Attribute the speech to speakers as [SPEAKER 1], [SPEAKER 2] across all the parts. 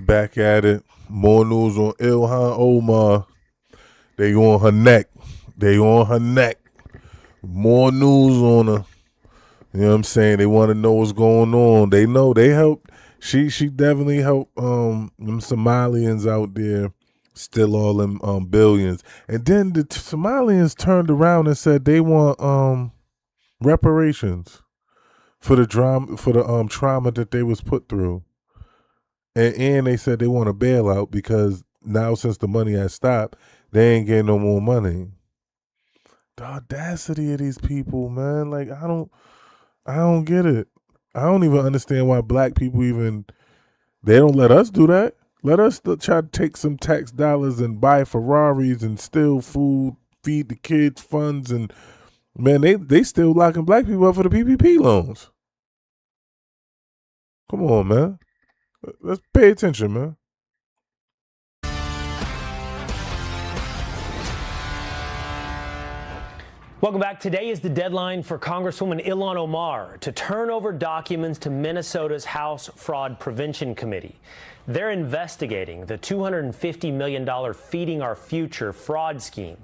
[SPEAKER 1] back at it. More news on Ilhan Omar. They on her neck. More news on her. You know what I'm saying? They want to know what's going on. They know they helped. She definitely helped them Somalians out there steal all them billions. And then the Somalians turned around and said they want reparations for the trauma that they was put through. And they said they want a bailout because now since the money has stopped, they ain't getting no more money. The audacity of these people, man. Like I don't get it. I don't even understand why black people they don't let us do that. Let us try to take some tax dollars and buy Ferraris and steal food, feed the kids funds, and man, they still locking black people up for the PPP loans. Come on, man. Let's pay attention, man.
[SPEAKER 2] Welcome back. Today is the deadline for Congresswoman Ilhan Omar to turn over documents to Minnesota's House Fraud Prevention Committee. They're investigating the $250 million Feeding Our Future fraud scheme.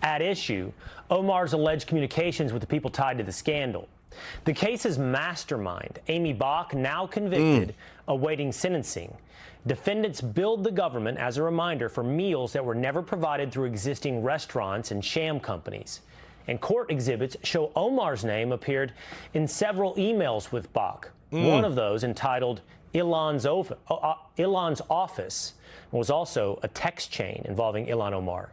[SPEAKER 2] At issue, Omar's alleged communications with the people tied to the scandal. The case's mastermind, Amy Bach, now convicted, awaiting sentencing. Defendants billed the government, as a reminder, for meals that were never provided through existing restaurants and sham companies. And court exhibits show Omar's name appeared in several emails with Bach. One of those, entitled Ilhan's Office, was also a text chain involving Ilhan Omar.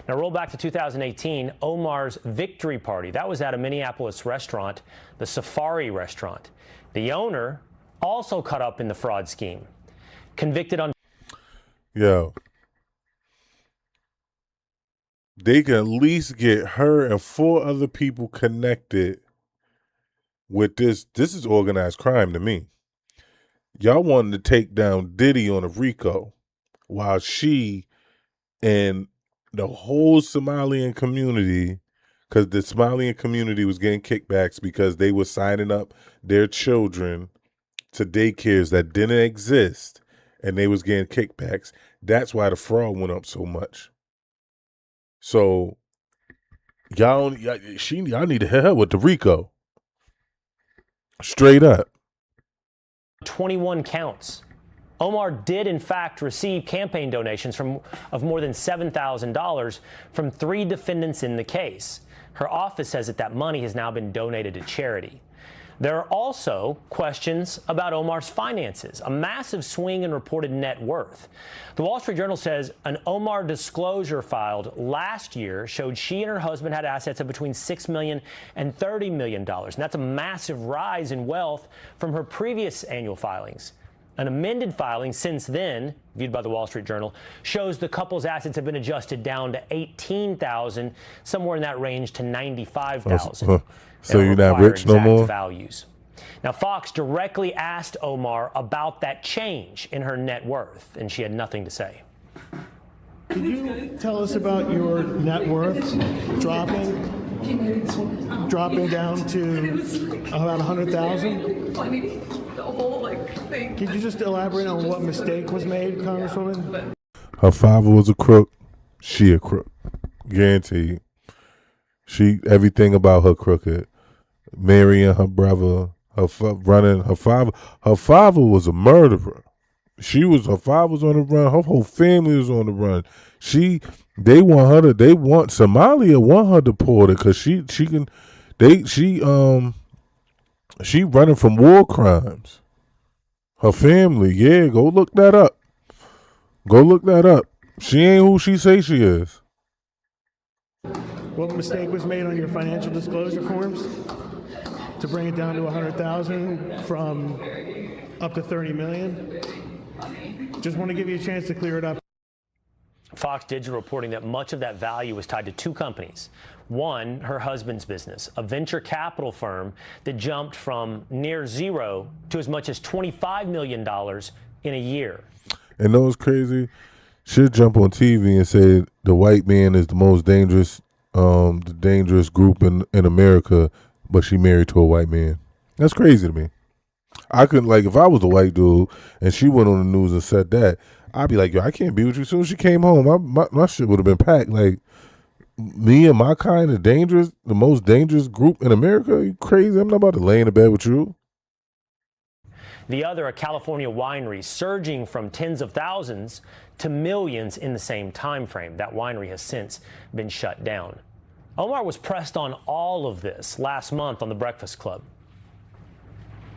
[SPEAKER 2] Now, roll back to 2018, Omar's victory party. That was at a Minneapolis restaurant, the Safari restaurant. The owner also caught up in the fraud scheme. Convicted on...
[SPEAKER 1] Yo. They can at least get her and 4 other people connected with this. This is organized crime to me. Y'all wanted to take down Diddy on a RICO while she and the whole Somalian community, because the Somalian community was getting kickbacks because they were signing up their children to daycares that didn't exist and they was getting kickbacks. That's why the fraud went up so much. So y'all need to hit her with the RICO. Straight up.
[SPEAKER 2] 21 counts. Omar did, in fact, receive campaign donations of more than $7,000 from 3 defendants in the case. Her office says that money has now been donated to charity. There are also questions about Omar's finances, a massive swing in reported net worth. The Wall Street Journal says an Omar disclosure filed last year showed she and her husband had assets of between $6 million and $30 million. And that's a massive rise in wealth from her previous annual filings. An amended filing since then, viewed by the Wall Street Journal, shows the couple's assets have been adjusted down to $18,000, somewhere in that range to $95,000.
[SPEAKER 1] So you're not rich no more?
[SPEAKER 2] Values. Now, Fox directly asked Omar about that change in her net worth, and she had nothing to say.
[SPEAKER 3] Can you tell us about your net worth dropping down to about 100,000?
[SPEAKER 4] The whole thing.
[SPEAKER 3] Could you just elaborate on what mistake was made, Congresswoman?
[SPEAKER 1] Her father was a crook. She a crook. Guaranteed. Everything about her crooked. Marrying her brother, her father was a murderer. Her father was on the run. Her whole family was on the run. They want Somalia want her deported because she running from war crimes. Her family, yeah, go look that up. She ain't who she say she is.
[SPEAKER 3] What mistake was made on your financial disclosure forms to bring it down to 100,000 from up to 30 million? Just want to give you a chance to clear it up.
[SPEAKER 2] Fox Digital reporting that much of that value was tied to 2 companies. One, her husband's business, a venture capital firm that jumped from near zero to as much as $25 million in a year.
[SPEAKER 1] And know what's crazy? She'll jump on TV and say the white man is the most dangerous group in America, but she married to a white man. That's crazy to me. I couldn't, like, if I was a white dude and she went on the news and said that, I'd be like, yo, I can't be with you. As soon as she came home, my shit would have been packed. Like, me and my kind of dangerous, the most dangerous group in America? Are you crazy? I'm not about to lay in a bed with you.
[SPEAKER 2] The other, a California winery surging from tens of thousands to millions in the same time frame. That winery has since been shut down. Omar was pressed on all of this last month on The Breakfast Club.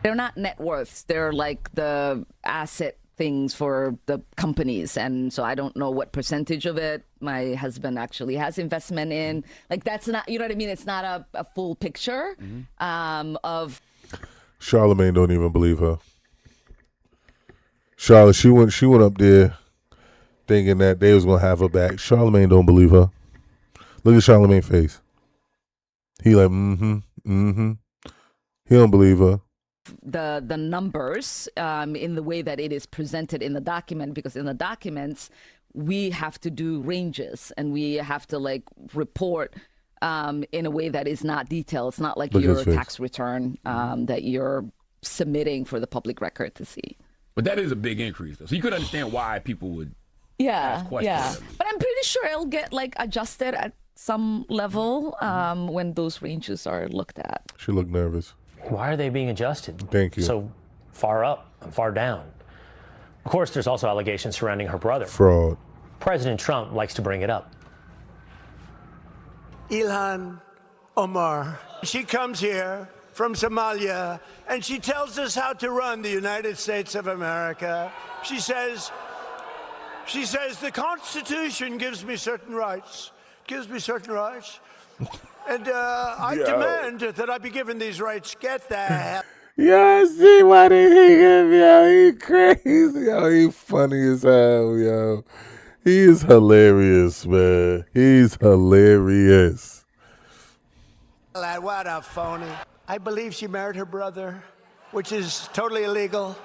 [SPEAKER 5] They're not net worths. They're like the asset things for the companies. And so I don't know what percentage of it my husband actually has investment in. Like, that's not, you know what I mean? It's not a full picture of.
[SPEAKER 1] Charlamagne don't even believe her. Charlotte, she went up there thinking that they was gonna have her back. Charlamagne don't believe her. Look at Charlamagne's face. He like, He don't believe her.
[SPEAKER 5] The numbers in the way that it is presented in the document, because in the documents we have to do ranges and we have to like report in a way that is not detailed. It's not like your tax return that you're submitting for the public record to see.
[SPEAKER 6] But that is a big increase, though. So you could understand why people would ask questions.
[SPEAKER 5] Yeah. But I'm pretty sure it'll get like adjusted at some level when those ranges are looked at.
[SPEAKER 1] She looked nervous.
[SPEAKER 2] Why are they being adjusted?
[SPEAKER 1] Thank you.
[SPEAKER 2] So far up and far down. Of course, there's also allegations surrounding her brother.
[SPEAKER 1] Fraud.
[SPEAKER 2] President Trump likes to bring it up.
[SPEAKER 7] Ilhan Omar. She comes here from Somalia, and she tells us how to run the United States of America. She says, the Constitution gives me certain rights. And I demand that I be given these rights. Get the hell.
[SPEAKER 1] Yo, see what he give, yo. He crazy. Yo, he funny as hell, yo. He is hilarious, man. He's hilarious.
[SPEAKER 7] What a phony. I believe she married her brother, which is totally illegal.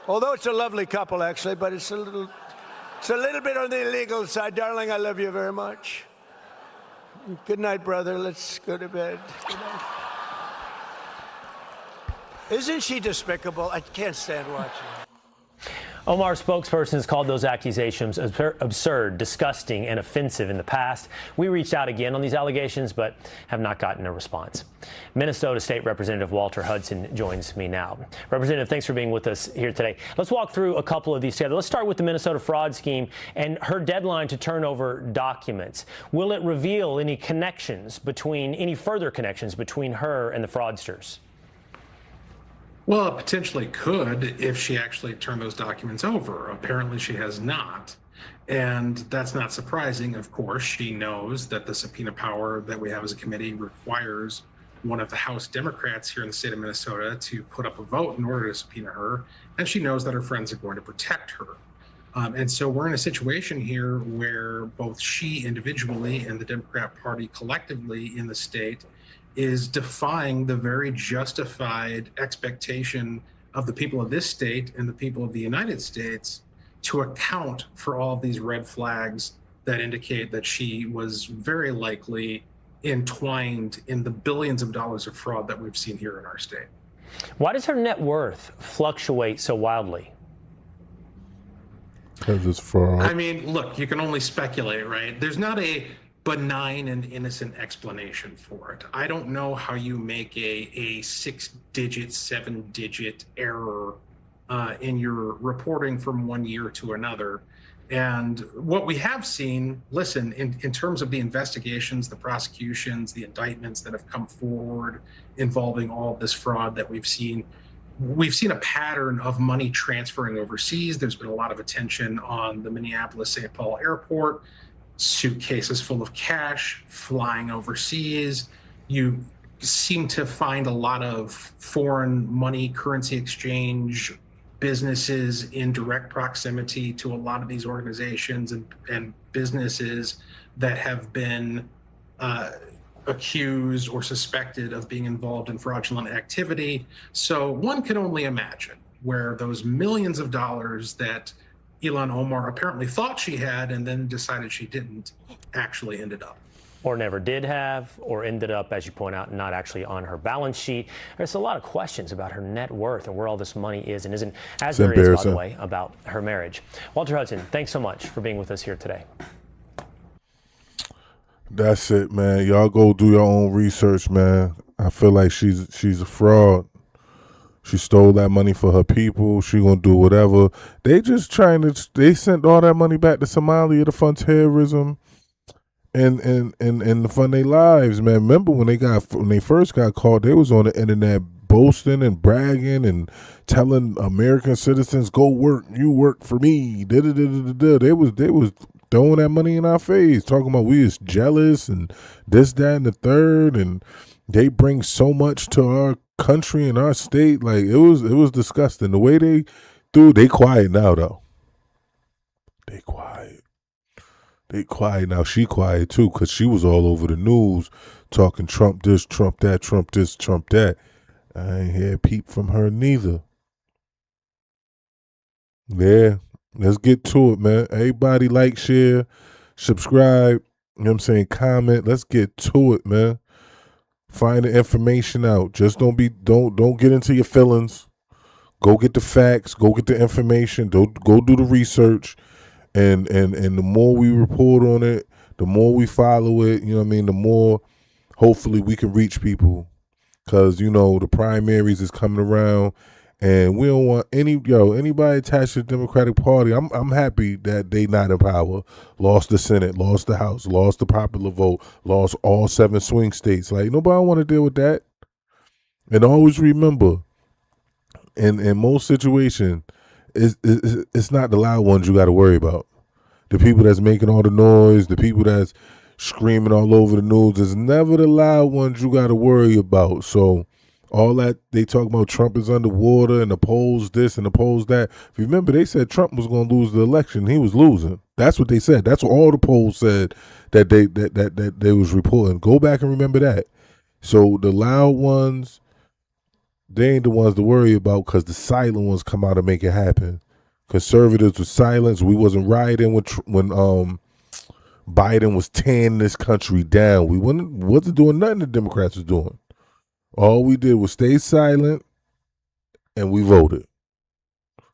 [SPEAKER 7] Although it's a lovely couple, actually, but it's a little bit on the illegal side. Darling, I love you very much. Good night, brother. Let's go to bed. Good night. Isn't she despicable? I can't stand watching.
[SPEAKER 2] Omar's spokesperson has called those accusations absurd, disgusting, and offensive in the past. We reached out again on these allegations, but have not gotten a response. Minnesota State Representative Walter Hudson joins me now. Representative, thanks for being with us here today. Let's walk through a couple of these together. Let's start with the Minnesota fraud scheme and her deadline to turn over documents. Will it reveal any further connections between her and the fraudsters?
[SPEAKER 8] Well, it potentially could if she actually turned those documents over. Apparently she has not. And that's not surprising, of course. She knows that the subpoena power that we have as a committee requires one of the House Democrats here in the state of Minnesota to put up a vote in order to subpoena her. And she knows that her friends are going to protect her. And so we're in a situation here where both she individually and the Democrat Party collectively in the state is defying the very justified expectation of the people of this state and the people of the United States to account for all of these red flags that indicate that she was very likely entwined in the billions of dollars of fraud that we've seen here in our state.
[SPEAKER 2] Why does her net worth fluctuate so wildly?
[SPEAKER 1] Because it's fraud.
[SPEAKER 8] I mean, look, you can only speculate, right? There's not a benign and innocent explanation for it. I don't know how you make a 6-digit, 7-digit error in your reporting from one year to another. And what we have seen, listen, in terms of the investigations, the prosecutions, the indictments that have come forward involving all of this fraud that we've seen a pattern of money transferring overseas. There's been a lot of attention on the Minneapolis-St. Paul airport, suitcases full of cash flying overseas. You seem to find a lot of foreign money currency exchange businesses in direct proximity to a lot of these organizations and businesses that have been accused or suspected of being involved in fraudulent activity. So one can only imagine where those millions of dollars that Ilhan Omar apparently thought she had and then decided she didn't actually ended up.
[SPEAKER 2] or never did have, or ended up, as you point out, not actually on her balance sheet. There's a lot of questions about her net worth and where all this money is and isn't, as there is, by the way, about her marriage. Walter Hudson, thanks so much for being with us here today.
[SPEAKER 1] That's it, man. Y'all go do your own research, man. I feel like she's a fraud. She stole that money for her people. She gonna do whatever. They just trying to. They sent all that money back to Somalia to fund terrorism, and to fund their lives, man. Remember when they first got caught? They was on the internet boasting and bragging and telling American citizens, "Go work. You work for me." They was throwing that money in our face, talking about we is jealous and this, that, and the third, and they bring so much to our country and our state. Like it was disgusting. The way they do, they quiet now though. They quiet now. She quiet too, because she was all over the news talking Trump this, Trump that, Trump this, Trump that. I ain't hear a peep from her neither. Yeah, let's get to it, man. Everybody like, share, subscribe, you know what I'm saying, comment. Let's get to it, man. Find the information out. Just don't get into your feelings. Go get the facts. Go get the information. Go do the research. And the more we report on it, the more we follow it, you know what I mean, the more hopefully we can reach people. Because, you know, the primaries is coming around and we don't want anybody attached to the Democratic Party. I'm happy that they not in power. Lost the Senate, lost the House, lost the popular vote, lost all 7 swing states. Like, nobody want to deal with that. And always remember, in most situations, it's not the loud ones you got to worry about. The people that's making all the noise, the people that's screaming all over the news, is never the loud ones you got to worry about. So all that they talk about, Trump is underwater and the polls this and the polls that. If you remember, they said Trump was going to lose the election. He was losing. That's what they said. That's what all the polls said that they was reporting. Go back and remember that. So the loud ones, they ain't the ones to worry about, because the silent ones come out and make it happen. Conservatives were silenced. We wasn't rioting when Biden was tearing this country down. We wasn't doing nothing the Democrats was doing. All we did was stay silent, and we voted.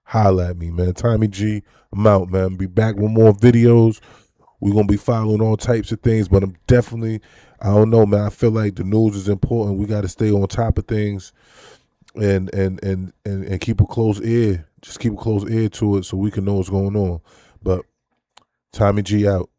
[SPEAKER 1] Holla at me, man. TommyG, I'm out, man. Be back with more videos. We're going to be following all types of things, but I'm definitely, I don't know, man. I feel like the news is important. We got to stay on top of things and keep a close ear. Just keep a close ear to it so we can know what's going on. But TommyG out.